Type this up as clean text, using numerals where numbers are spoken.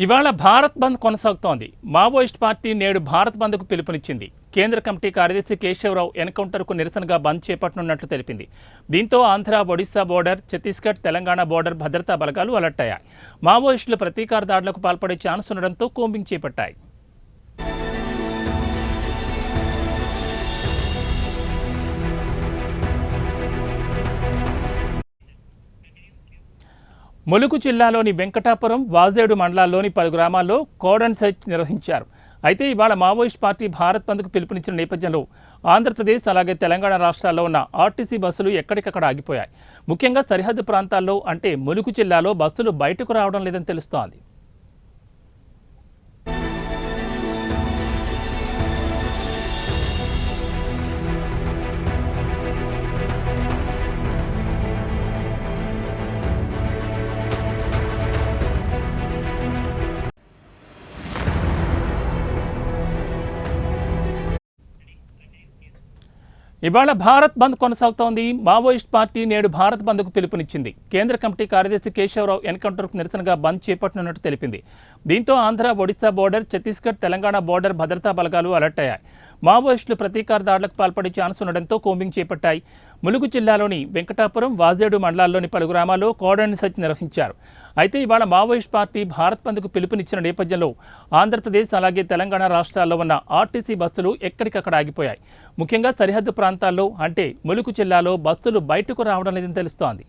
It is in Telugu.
ఇవాళ భారత్ బంద్ కొనసాగుతోంది. మావోయిస్ట్ పార్టీ నేడు భారత్ బంద్కు పిలుపునిచ్చింది. కేంద్ర కమిటీ కార్యదర్శి కేశవరావు ఎన్కౌంటర్కు నిరసనగా బంద్ చేపట్టనున్నట్లు తెలిపింది. దీంతో ఆంధ్ర, ఒడిశా బోర్డర్, ఛత్తీస్గఢ్, తెలంగాణ బోర్డర్ భద్రతా బలగాలు అలర్ట్ అయ్యాయి. మావోయిస్టులు ప్రతీకార దాడులకు పాల్పడే ఛాన్స్ ఉండడంతో కూంబింగ్ చేపట్టాయి. ములుగు జిల్లాలోని వెంకటాపురం, వాజేడు మండలాల్లోని పలు గ్రామాల్లో కోడన్ సెర్చ్ నిర్వహించారు. అయితే ఇవాళ మావోయిస్ట్ పార్టీ భారత్ బంద్కు పిలుపునిచ్చిన నేపథ్యంలో ఆంధ్రప్రదేశ్ అలాగే తెలంగాణ రాష్ట్రాల్లో ఉన్న ఆర్టీసీ బస్సులు ఎక్కడికక్కడ ఆగిపోయాయి. ముఖ్యంగా సరిహద్దు ప్రాంతాల్లో అంటే ములుగు జిల్లాలో బస్సులు బయటకు రావడం లేదని తెలుస్తోంది. ఇవాళ భారత్ బంద్ కొనసాగుతోంది. మావోయిస్ట్ పార్టీ నేడు భారత్ బంద్కు పిలుపునిచ్చింది. కేంద్ర కమిటీ కార్యదర్శి కేశవరావు ఎన్కౌంటర్కు నిరసనగా బంద్ చేపట్టనున్నట్టు తెలిపింది. దీంతో ఆంధ్ర, ఒడిశా బోర్డర్, ఛత్తీస్గఢ్, తెలంగాణ బోర్డర్ భద్రతా బలగాలు అలర్ట్ అయ్యాయి. మావోయిస్టులు ప్రతీకార దాడులకు పాల్పడే ఛాన్స్ ఉండడంతో కూంబింగ్ చేపట్టాయి. ములుగు జిల్లాలోని వెంకటాపురం, వాజేడు మండలాల్లోని పలు గ్రామాల్లో కోడన్ సెర్చ్ నిర్వహించారు. అయితే ఇవాళ మావోయిస్ట్ పార్టీ భారత్ బంద్కు పిలుపునిచ్చిన నేపథ్యంలో ఆంధ్రప్రదేశ్ అలాగే తెలంగాణ రాష్ట్రాల్లో ఉన్న ఆర్టీసీ బస్సులు ఎక్కడికక్కడ ఆగిపోయాయి. ముఖ్యంగా సరిహద్దు ప్రాంతాల్లో అంటే ములుగు జిల్లాలో బస్సులు బయటకు రావడం లేదని తెలుస్తోంది.